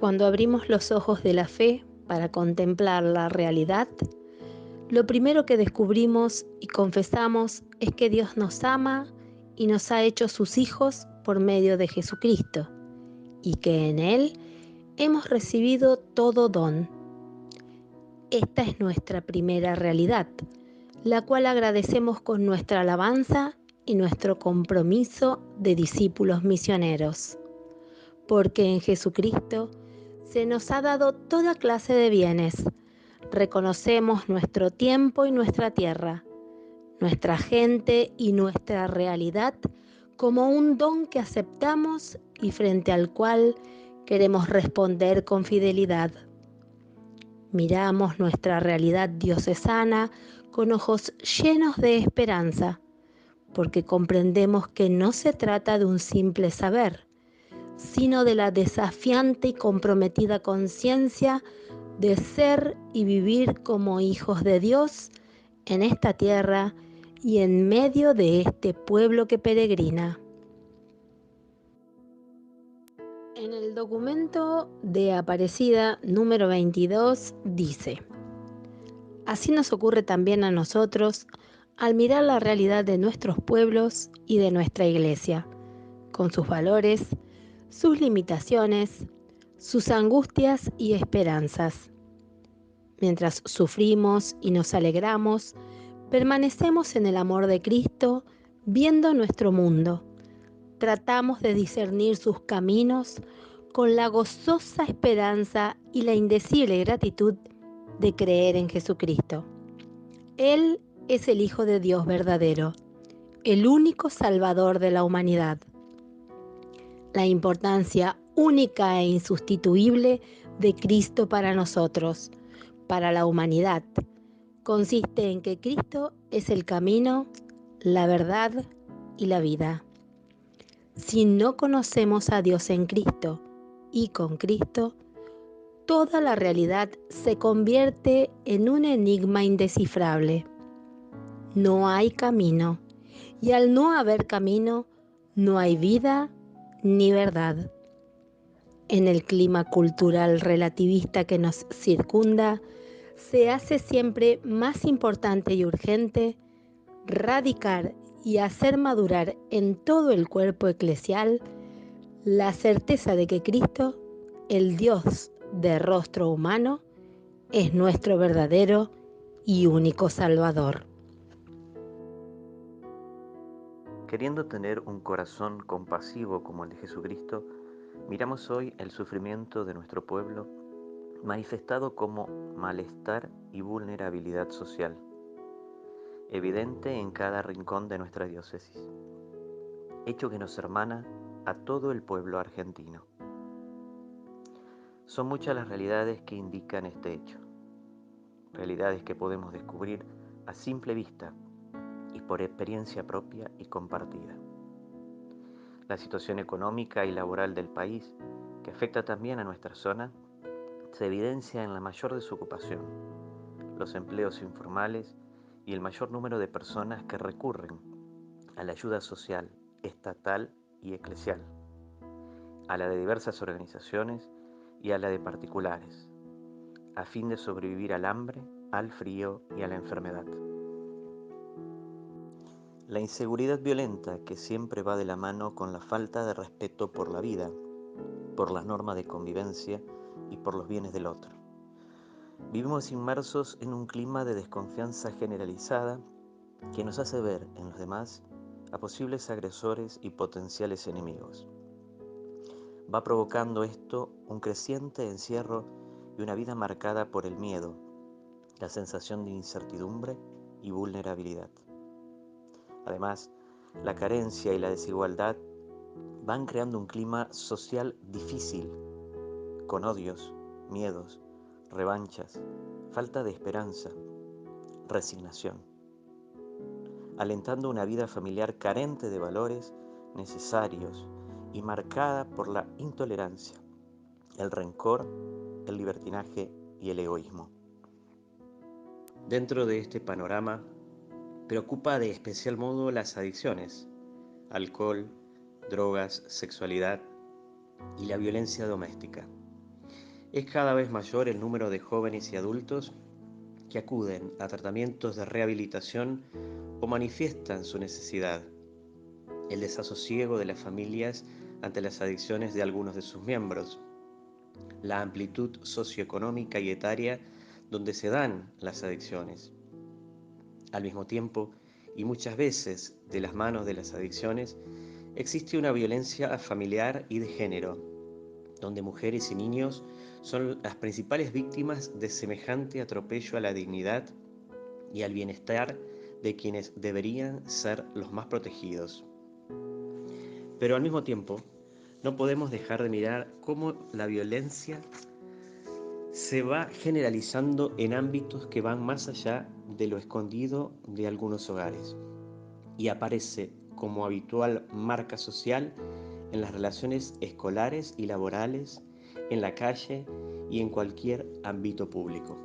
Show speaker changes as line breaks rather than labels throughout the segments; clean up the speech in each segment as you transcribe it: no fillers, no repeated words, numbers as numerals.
Cuando abrimos los ojos de la fe para contemplar la realidad, lo primero que descubrimos y confesamos es que Dios nos ama y nos ha hecho sus hijos por medio de Jesucristo, y que en Él hemos recibido todo don. Esta es nuestra primera realidad, la cual agradecemos con nuestra alabanza y nuestro compromiso de discípulos misioneros, porque en Jesucristo se nos ha dado toda clase de bienes. Reconocemos nuestro tiempo y nuestra tierra, nuestra gente y nuestra realidad como un don que aceptamos y frente al cual queremos responder con fidelidad. Miramos nuestra realidad diocesana con ojos llenos de esperanza, porque comprendemos que no se trata de un simple saber, sino de la desafiante y comprometida conciencia de ser y vivir como hijos de Dios en esta tierra y en medio de este pueblo que peregrina. En el documento de Aparecida número 22 dice: así nos ocurre también a nosotros al mirar la realidad de nuestros pueblos y de nuestra iglesia, con sus valores, sus limitaciones, sus angustias y esperanzas. Mientras sufrimos y nos alegramos, permanecemos en el amor de Cristo, viendo nuestro mundo. Tratamos de discernir sus caminos con la gozosa esperanza y la indecible gratitud de creer en Jesucristo. Él es el Hijo de Dios verdadero, el único Salvador de la humanidad. La importancia única e insustituible de Cristo para nosotros, para la humanidad, consiste en que Cristo es el camino, la verdad y la vida. Si no conocemos a Dios en Cristo y con Cristo, toda la realidad se convierte en un enigma indescifrable. No hay camino, y al no haber camino, no hay vida ni verdad. En el clima cultural relativista que nos circunda, se hace siempre más importante y urgente radicar y hacer madurar en todo el cuerpo eclesial la certeza de que Cristo, el Dios de rostro humano, es nuestro verdadero y único Salvador.
Queriendo tener un corazón compasivo como el de Jesucristo, miramos hoy el sufrimiento de nuestro pueblo manifestado como malestar y vulnerabilidad social, evidente en cada rincón de nuestra diócesis, hecho que nos hermana a todo el pueblo argentino. Son muchas las realidades que indican este hecho, realidades que podemos descubrir a simple vista y por experiencia propia y compartida. La situación económica y laboral del país, que afecta también a nuestra zona, se evidencia en la mayor desocupación, los empleos informales y el mayor número de personas que recurren a la ayuda social, estatal y eclesial, a la de diversas organizaciones y a la de particulares, a fin de sobrevivir al hambre, al frío y a la enfermedad. La inseguridad violenta que siempre va de la mano con la falta de respeto por la vida, por las normas de convivencia y por los bienes del otro. Vivimos inmersos en un clima de desconfianza generalizada que nos hace ver en los demás a posibles agresores y potenciales enemigos. Va provocando esto un creciente encierro y una vida marcada por el miedo, la sensación de incertidumbre y vulnerabilidad. Además, la carencia y la desigualdad van creando un clima social difícil, con odios, miedos, revanchas, falta de esperanza, resignación, alentando una vida familiar carente de valores necesarios y marcada por la intolerancia, el rencor, el libertinaje y el egoísmo. Dentro de este panorama, preocupa de especial modo las adicciones, alcohol, drogas, sexualidad y la violencia doméstica, Es cada vez mayor el número de jóvenes y adultos que acuden a tratamientos de rehabilitación o manifiestan su necesidad, el desasosiego de las familias ante las adicciones de algunos de sus miembros, la amplitud socioeconómica y etaria donde se dan las adicciones. Al mismo tiempo, y muchas veces de las manos de las adicciones, existe una violencia familiar y de género, donde mujeres y niños son las principales víctimas de semejante atropello a la dignidad y al bienestar de quienes deberían ser los más protegidos. Pero al mismo tiempo, no podemos dejar de mirar cómo la violencia se va generalizando en ámbitos que van más allá de lo escondido de algunos hogares y aparece como habitual marca social en las relaciones escolares y laborales, en la calle y en cualquier ámbito público.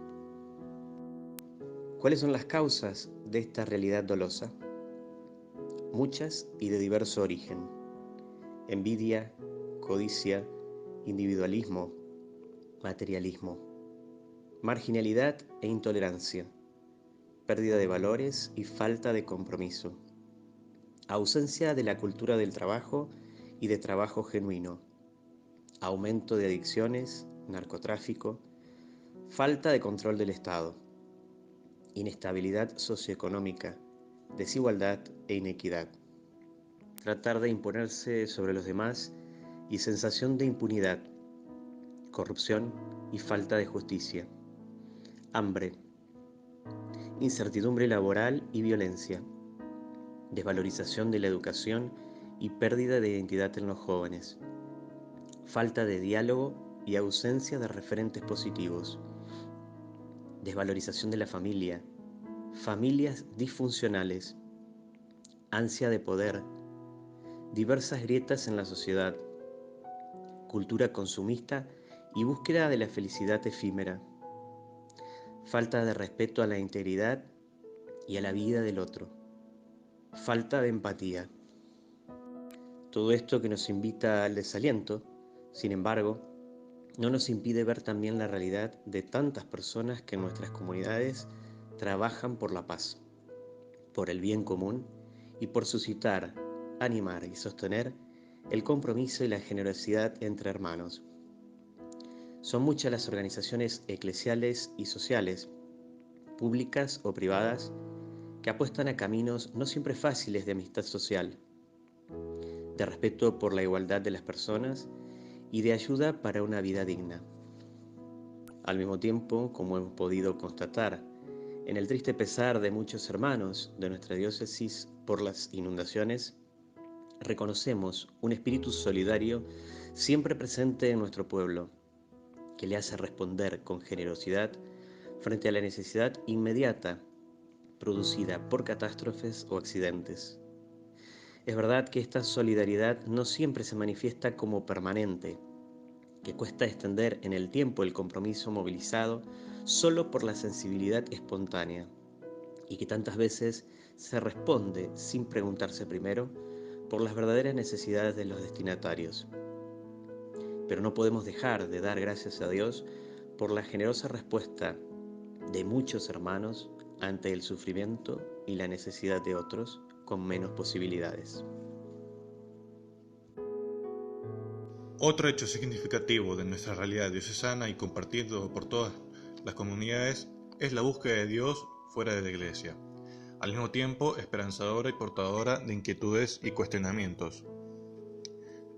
¿Cuáles son las causas de esta realidad dolosa? Muchas y de diverso origen. Envidia, codicia, individualismo, materialismo, marginalidad e intolerancia, pérdida de valores y falta de compromiso, ausencia de la cultura del trabajo y de trabajo genuino, aumento de adicciones, narcotráfico, falta de control del Estado, inestabilidad socioeconómica, desigualdad e inequidad, tratar de imponerse sobre los demás y sensación de impunidad, corrupción y falta de justicia, hambre, incertidumbre laboral y violencia, desvalorización de la educación y pérdida de identidad en los jóvenes, falta de diálogo y ausencia de referentes positivos, desvalorización de la familia, familias disfuncionales, ansia de poder, diversas grietas en la sociedad, cultura consumista y búsqueda de la felicidad efímera, falta de respeto a la integridad y a la vida del otro, falta de empatía. Todo esto que nos invita al desaliento, sin embargo, no nos impide ver también la realidad de tantas personas que en nuestras comunidades trabajan por la paz, por el bien común y por suscitar, animar y sostener el compromiso y la generosidad entre hermanos. Son muchas las organizaciones eclesiales y sociales, públicas o privadas, que apuestan a caminos no siempre fáciles de amistad social, de respeto por la igualdad de las personas y de ayuda para una vida digna. Al mismo tiempo, como hemos podido constatar, en el triste pesar de muchos hermanos de nuestra diócesis por las inundaciones, reconocemos un espíritu solidario siempre presente en nuestro pueblo, que le hace responder con generosidad frente a la necesidad inmediata producida por catástrofes o accidentes. Es verdad que esta solidaridad no siempre se manifiesta como permanente, que cuesta extender en el tiempo el compromiso movilizado solo por la sensibilidad espontánea, y que tantas veces se responde sin preguntarse primero por las verdaderas necesidades de los destinatarios. Pero no podemos dejar de dar gracias a Dios por la generosa respuesta de muchos hermanos ante el sufrimiento y la necesidad de otros con menos posibilidades.
Otro hecho significativo de nuestra realidad diocesana y compartido por todas las comunidades es la búsqueda de Dios fuera de la Iglesia, al mismo tiempo esperanzadora y portadora de inquietudes y cuestionamientos.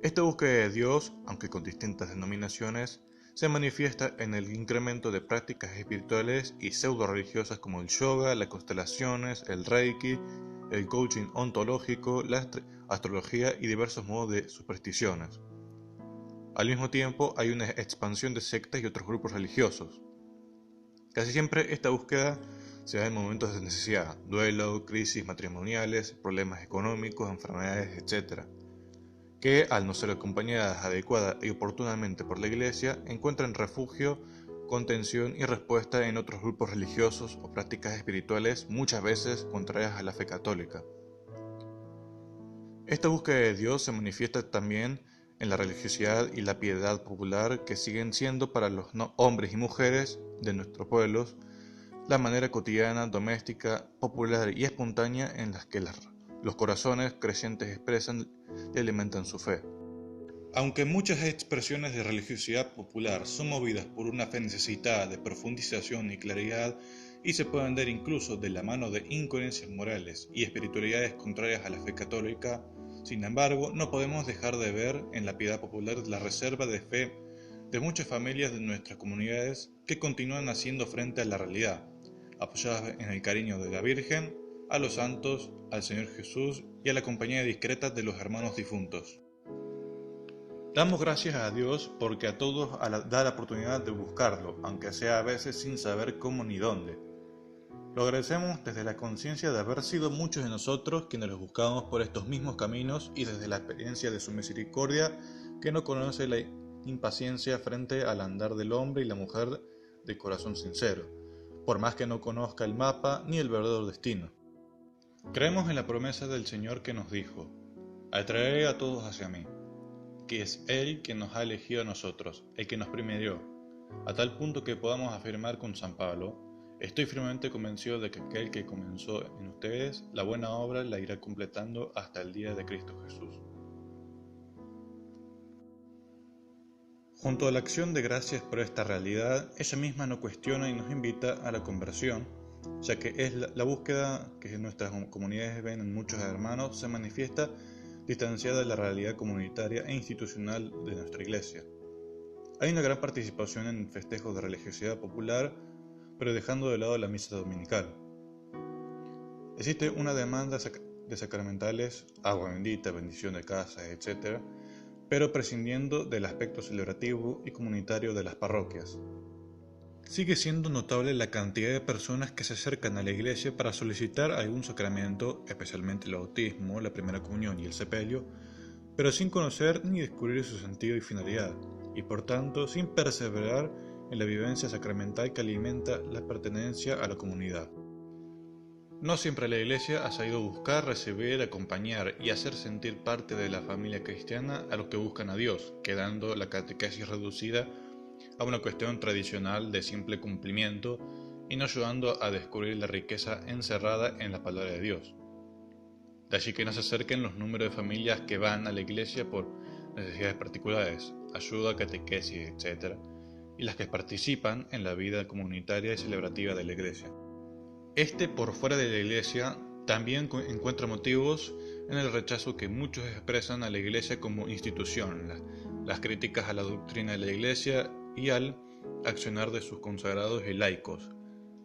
Esta búsqueda de Dios, aunque con distintas denominaciones, se manifiesta en el incremento de prácticas espirituales y pseudo-religiosas como el yoga, las constelaciones, el reiki, el coaching ontológico, la astrología y diversos modos de supersticiones. Al mismo tiempo, hay una expansión de sectas y otros grupos religiosos. Casi siempre esta búsqueda se da en momentos de necesidad, duelo, crisis matrimoniales, problemas económicos, enfermedades, etc., que, al no ser acompañadas adecuada y oportunamente por la Iglesia, encuentran refugio, contención y respuesta en otros grupos religiosos o prácticas espirituales muchas veces contrarias a la fe católica. Esta búsqueda de Dios se manifiesta también en la religiosidad y la piedad popular que siguen siendo para los hombres y mujeres de nuestros pueblos la manera cotidiana, doméstica, popular y espontánea en las que los corazones creyentes expresan y alimentan su fe. Aunque muchas expresiones de religiosidad popular son movidas por una fe necesitada de profundización y claridad y se pueden dar incluso de la mano de incoherencias morales y espiritualidades contrarias a la fe católica, sin embargo, no podemos dejar de ver en la piedad popular la reserva de fe de muchas familias de nuestras comunidades que continúan haciendo frente a la realidad, apoyadas en el cariño de la Virgen, a los santos, al Señor Jesús y a la compañía discreta de los hermanos difuntos. Damos gracias a Dios porque a todos da la oportunidad de buscarlo, aunque sea a veces sin saber cómo ni dónde. Lo agradecemos desde la conciencia de haber sido muchos de nosotros quienes los buscamos por estos mismos caminos y desde la experiencia de su misericordia que no conoce la impaciencia frente al andar del hombre y la mujer de corazón sincero, por más que no conozca el mapa ni el verdadero destino. Creemos en la promesa del Señor que nos dijo: atraeré a todos hacia mí, que es Él quien nos ha elegido a nosotros, el que nos primerió, a tal punto que podamos afirmar con San Pablo: estoy firmemente convencido de que aquel que comenzó en ustedes la buena obra la irá completando hasta el día de Cristo Jesús. Junto a la acción de gracias por esta realidad, ella misma nos cuestiona y nos invita a la conversión, ya que es la búsqueda que nuestras comunidades ven en muchos hermanos se manifiesta distanciada de la realidad comunitaria e institucional de nuestra Iglesia. Hay una gran participación en festejos de religiosidad popular, pero dejando de lado la misa dominical. Existe una demanda de sacramentales, agua bendita, bendición de casa, etc., pero prescindiendo del aspecto celebrativo y comunitario de las parroquias. Sigue siendo notable la cantidad de personas que se acercan a la iglesia para solicitar algún sacramento, especialmente el bautismo, la primera comunión y el sepelio, pero sin conocer ni descubrir su sentido y finalidad, y por tanto sin perseverar en la vivencia sacramental que alimenta la pertenencia a la comunidad. No siempre la Iglesia ha sabido buscar, recibir, acompañar y hacer sentir parte de la familia cristiana a los que buscan a Dios, quedando la catequesis reducida a una cuestión tradicional de simple cumplimiento y no ayudando a descubrir la riqueza encerrada en la palabra de Dios. De allí que no se acerquen los números de familias que van a la Iglesia por necesidades particulares, ayuda, catequesis, etc., y las que participan en la vida comunitaria y celebrativa de la Iglesia. Por fuera de la Iglesia, también encuentra motivos en el rechazo que muchos expresan a la Iglesia como institución, las críticas a la doctrina de la Iglesia y al accionar de sus consagrados y laicos,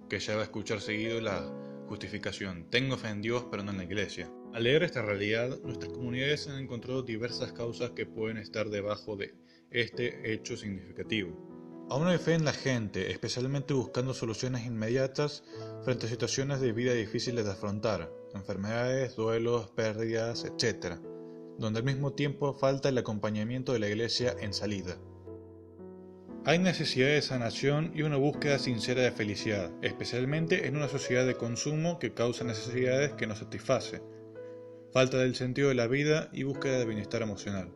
que ya va a escuchar seguido la justificación: tengo fe en Dios pero no en la Iglesia. Al leer esta realidad, nuestras comunidades han encontrado diversas causas que pueden estar debajo de este hecho significativo. Aún no hay fe en la gente, especialmente buscando soluciones inmediatas frente a situaciones de vida difíciles de afrontar, enfermedades, duelos, pérdidas, etc., donde al mismo tiempo falta el acompañamiento de la Iglesia en salida. Hay necesidad de sanación y una búsqueda sincera de felicidad, especialmente en una sociedad de consumo que causa necesidades que no satisface, falta del sentido de la vida y búsqueda de bienestar emocional.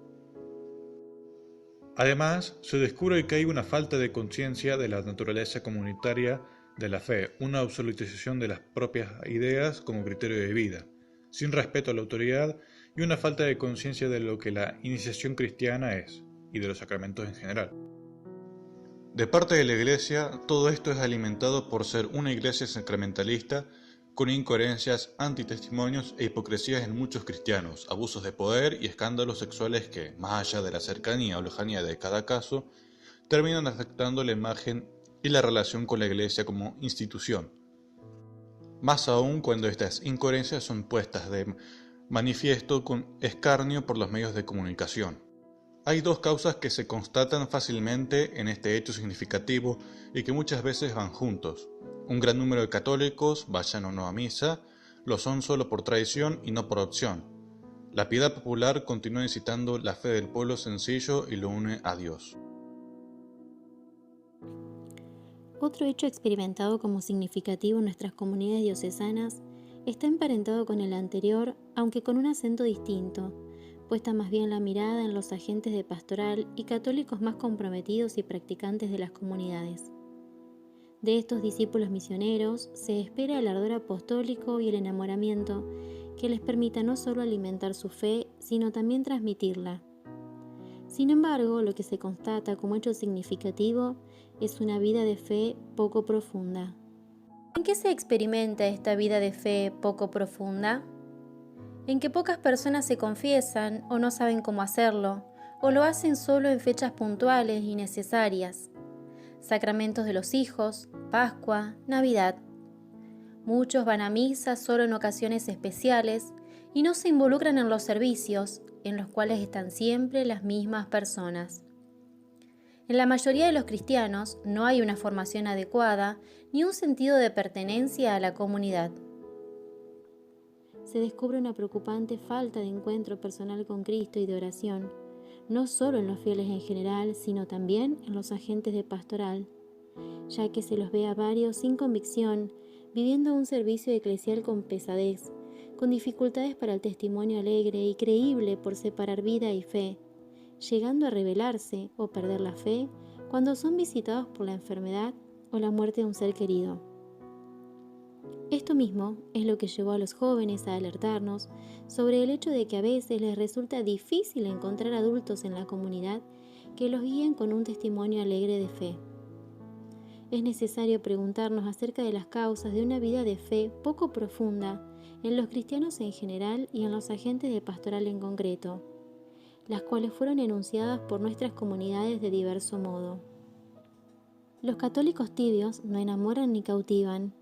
Además, se descubre que hay una falta de conciencia de la naturaleza comunitaria de la fe, una absolutización de las propias ideas como criterio de vida, sin respeto a la autoridad y una falta de conciencia de lo que la iniciación cristiana es, y de los sacramentos en general. De parte de la Iglesia, todo esto es alimentado por ser una iglesia sacramentalista con incoherencias, antitestimonios e hipocresías en muchos cristianos, abusos de poder y escándalos sexuales que, más allá de la cercanía o lejanía de cada caso, terminan afectando la imagen y la relación con la Iglesia como institución. Más aún cuando estas incoherencias son puestas de manifiesto con escarnio por los medios de comunicación. Hay dos causas que se constatan fácilmente en este hecho significativo y que muchas veces van juntos. Un gran número de católicos, vayan o no a misa, lo son solo por tradición y no por opción. La piedad popular continúa incitando la fe del pueblo sencillo y lo une a Dios.
Otro hecho experimentado como significativo en nuestras comunidades diocesanas está emparentado con el anterior, aunque con un acento distinto, puesta más bien la mirada en los agentes de pastoral y católicos más comprometidos y practicantes de las comunidades. De estos discípulos misioneros se espera el ardor apostólico y el enamoramiento que les permita no solo alimentar su fe, sino también transmitirla. Sin embargo, lo que se constata como hecho significativo es una vida de fe poco profunda. ¿En qué se experimenta esta vida de fe poco profunda? En que pocas personas se confiesan o no saben cómo hacerlo, o lo hacen solo en fechas puntuales y necesarias. Sacramentos de los hijos, Pascua, Navidad. Muchos van a misa solo en ocasiones especiales y no se involucran en los servicios, en los cuales están siempre las mismas personas. En la mayoría de los cristianos no hay una formación adecuada ni un sentido de pertenencia a la comunidad. Se descubre una preocupante falta de encuentro personal con Cristo y de oración, no solo en los fieles en general, sino también en los agentes de pastoral, ya que se los ve a varios sin convicción, viviendo un servicio eclesial con pesadez, con dificultades para el testimonio alegre y creíble por separar vida y fe, llegando a rebelarse o perder la fe cuando son visitados por la enfermedad o la muerte de un ser querido. Esto mismo es lo que llevó a los jóvenes a alertarnos sobre el hecho de que a veces les resulta difícil encontrar adultos en la comunidad que los guíen con un testimonio alegre de fe. Es necesario preguntarnos acerca de las causas de una vida de fe poco profunda en los cristianos en general y en los agentes de pastoral en concreto, las cuales fueron enunciadas por nuestras comunidades de diverso modo. Los católicos tibios no enamoran ni cautivan,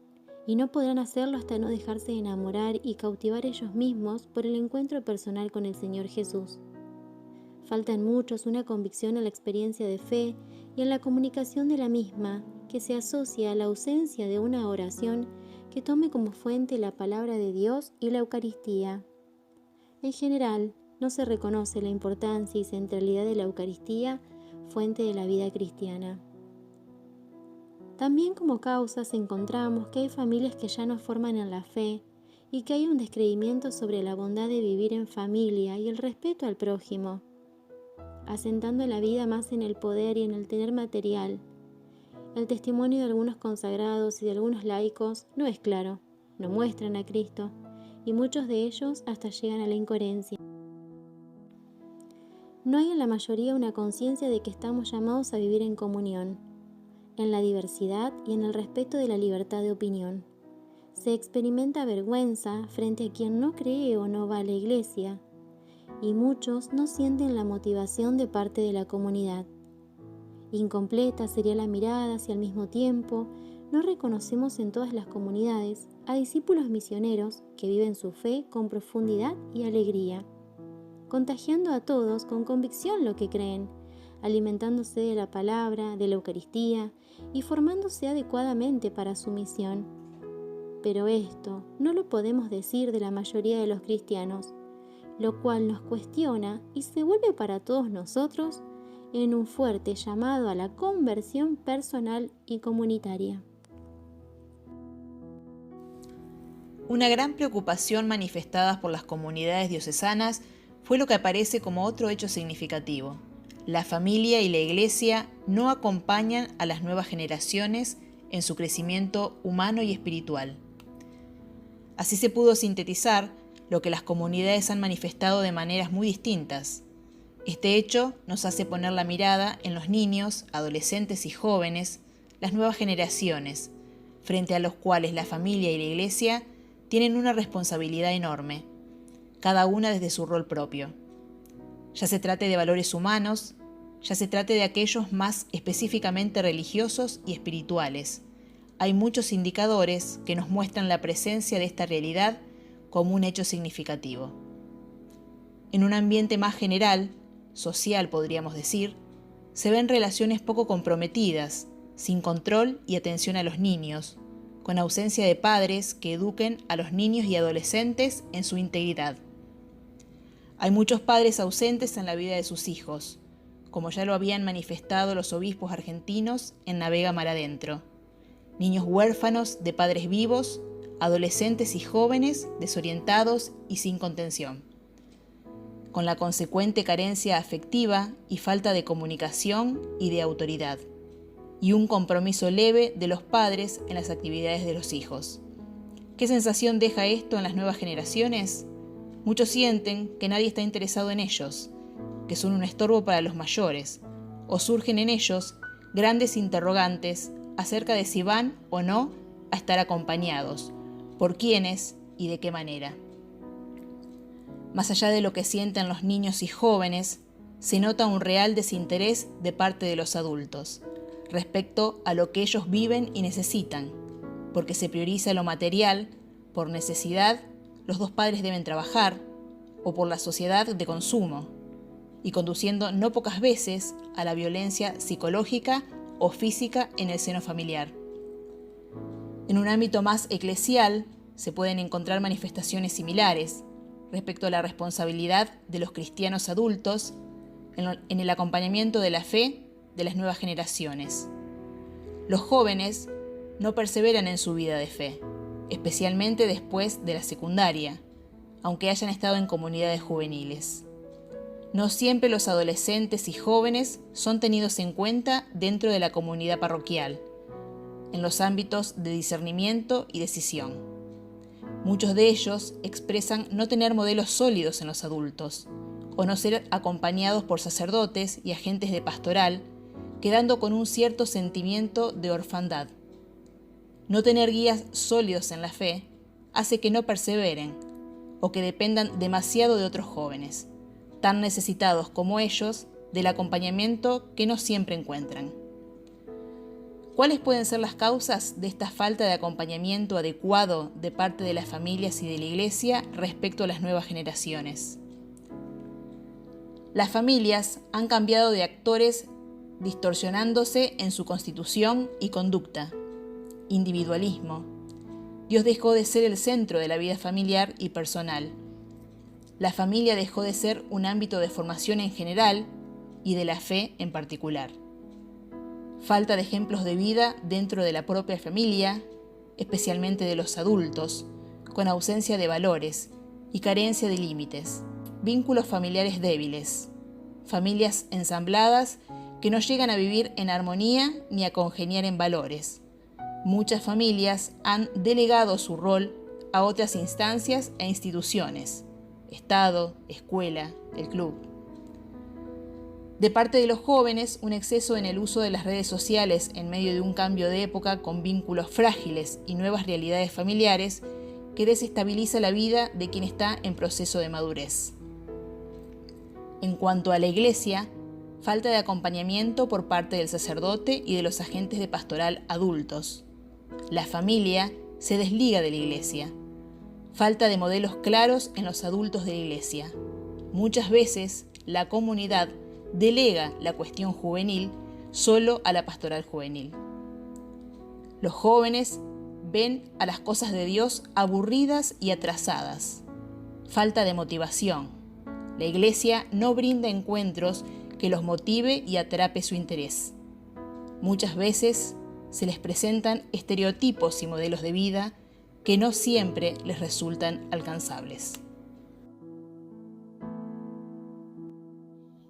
y no podrán hacerlo hasta no dejarse enamorar y cautivar ellos mismos por el encuentro personal con el Señor Jesús. Falta en muchos una convicción en la experiencia de fe y en la comunicación de la misma, que se asocia a la ausencia de una oración que tome como fuente la palabra de Dios y la Eucaristía. En general, no se reconoce la importancia y centralidad de la Eucaristía, fuente de la vida cristiana. También como causas encontramos que hay familias que ya no forman en la fe y que hay un descreimiento sobre la bondad de vivir en familia y el respeto al prójimo, asentando la vida más en el poder y en el tener material. El testimonio de algunos consagrados y de algunos laicos no es claro, no muestran a Cristo, y muchos de ellos hasta llegan a la incoherencia. No hay en la mayoría una conciencia de que estamos llamados a vivir en comunión, en la diversidad y en el respeto de la libertad de opinión. Se experimenta vergüenza frente a quien no cree o no va a la iglesia, y muchos no sienten la motivación de parte de la comunidad. Incompleta sería la mirada si al mismo tiempo no reconocemos en todas las comunidades a discípulos misioneros que viven su fe con profundidad y alegría, contagiando a todos con convicción lo que creen, alimentándose de la palabra, de la Eucaristía y formándose adecuadamente para su misión. Pero esto no lo podemos decir de la mayoría de los cristianos, lo cual nos cuestiona y se vuelve para todos nosotros en un fuerte llamado a la conversión personal y comunitaria.
Una gran preocupación manifestada por las comunidades diocesanas fue lo que aparece como otro hecho significativo. La familia y la Iglesia no acompañan a las nuevas generaciones en su crecimiento humano y espiritual. Así se pudo sintetizar lo que las comunidades han manifestado de maneras muy distintas. Este hecho nos hace poner la mirada en los niños, adolescentes y jóvenes, las nuevas generaciones, frente a los cuales la familia y la Iglesia tienen una responsabilidad enorme, cada una desde su rol propio. Ya se trate de valores humanos, ya se trate de aquellos más específicamente religiosos y espirituales. Hay muchos indicadores que nos muestran la presencia de esta realidad como un hecho significativo. En un ambiente más general, social podríamos decir, se ven relaciones poco comprometidas, sin control y atención a los niños, con ausencia de padres que eduquen a los niños y adolescentes en su integridad. Hay muchos padres ausentes en la vida de sus hijos, como ya lo habían manifestado los obispos argentinos en Navega Mar Adentro. Niños huérfanos de padres vivos, adolescentes y jóvenes desorientados y sin contención. con la consecuente carencia afectiva y falta de comunicación y de autoridad, y un compromiso leve de los padres en las actividades de los hijos. ¿Qué sensación deja esto en las nuevas generaciones? Muchos sienten que nadie está interesado en ellos, que son un estorbo para los mayores, o surgen en ellos grandes interrogantes acerca de si van o no a estar acompañados, por quiénes y de qué manera. Más allá de lo que sienten los niños y jóvenes, se nota un real desinterés de parte de los adultos respecto a lo que ellos viven y necesitan, porque se prioriza lo material, por necesidad, los dos padres deben trabajar, o por la sociedad de consumo, y conduciendo no pocas veces a la violencia psicológica o física en el seno familiar. En un ámbito más eclesial se pueden encontrar manifestaciones similares respecto a la responsabilidad de los cristianos adultos en el acompañamiento de la fe de las nuevas generaciones. Los jóvenes no perseveran en su vida de fe, especialmente después de la secundaria, aunque hayan estado en comunidades juveniles. No siempre los adolescentes y jóvenes son tenidos en cuenta dentro de la comunidad parroquial, en los ámbitos de discernimiento y decisión. Muchos de ellos expresan no tener modelos sólidos en los adultos, o no ser acompañados por sacerdotes y agentes de pastoral, quedando con un cierto sentimiento de orfandad. No tener guías sólidos en la fe hace que no perseveren, o que dependan demasiado de otros jóvenes, tan necesitados como ellos del acompañamiento que no siempre encuentran. ¿Cuáles pueden ser las causas de esta falta de acompañamiento adecuado de parte de las familias y de la Iglesia respecto a las nuevas generaciones? Las familias han cambiado de actores distorsionándose en su constitución y conducta. Individualismo. Dios dejó de ser el centro de la vida familiar y personal. La familia dejó de ser un ámbito de formación en general y de la fe en particular. Falta de ejemplos de vida dentro de la propia familia, especialmente de los adultos, con ausencia de valores y carencia de límites, vínculos familiares débiles, familias ensambladas que no llegan a vivir en armonía ni a congeniar en valores. Muchas familias han delegado su rol a otras instancias e instituciones, Estado, escuela, el club. De parte de los jóvenes, un exceso en el uso de las redes sociales en medio de un cambio de época con vínculos frágiles y nuevas realidades familiares que desestabiliza la vida de quien está en proceso de madurez. En cuanto a la Iglesia, falta de acompañamiento por parte del sacerdote y de los agentes de pastoral adultos. La familia se desliga de la Iglesia. Falta de modelos claros en los adultos de la Iglesia. Muchas veces la comunidad delega la cuestión juvenil solo a la pastoral juvenil. Los jóvenes ven a las cosas de Dios aburridas y atrasadas. Falta de motivación. La Iglesia no brinda encuentros que los motive y atrape su interés. Muchas veces se les presentan estereotipos y modelos de vida que no siempre les resultan alcanzables.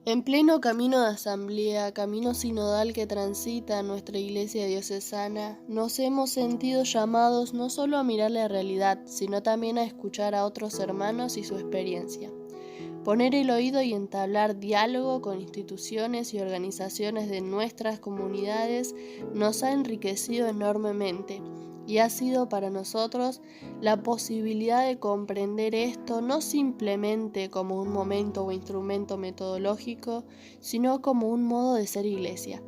En pleno camino de asamblea, camino sinodal que transita nuestra Iglesia diocesana, nos hemos sentido llamados no solo a mirar la realidad, sino también a escuchar a otros hermanos y su experiencia. Poner el oído y entablar diálogo con instituciones y organizaciones de nuestras comunidades nos ha enriquecido enormemente y ha sido para nosotros la posibilidad de comprender esto no simplemente como un momento o instrumento metodológico, sino como un modo de ser iglesia.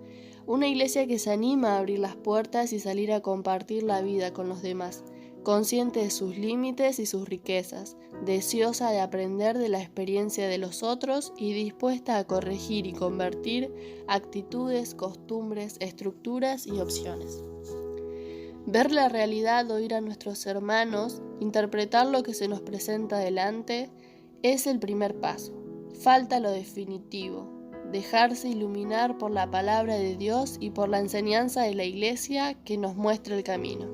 Una iglesia que se anima a abrir las puertas y salir a compartir la vida con los demás, consciente de sus límites y sus riquezas, deseosa de aprender de la experiencia de los otros y dispuesta a corregir y convertir actitudes, costumbres, estructuras y opciones. Ver la realidad, oír a nuestros hermanos, interpretar lo que se nos presenta delante, es el primer paso. Falta lo definitivo, dejarse iluminar por la palabra de Dios y por la enseñanza de la Iglesia que nos muestra el camino.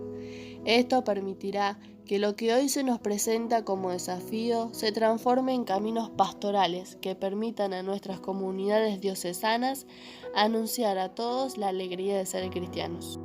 Esto permitirá Que lo que hoy se nos presenta como desafío se transforme en caminos pastorales que permitan a nuestras comunidades diocesanas anunciar a todos la alegría de ser cristianos.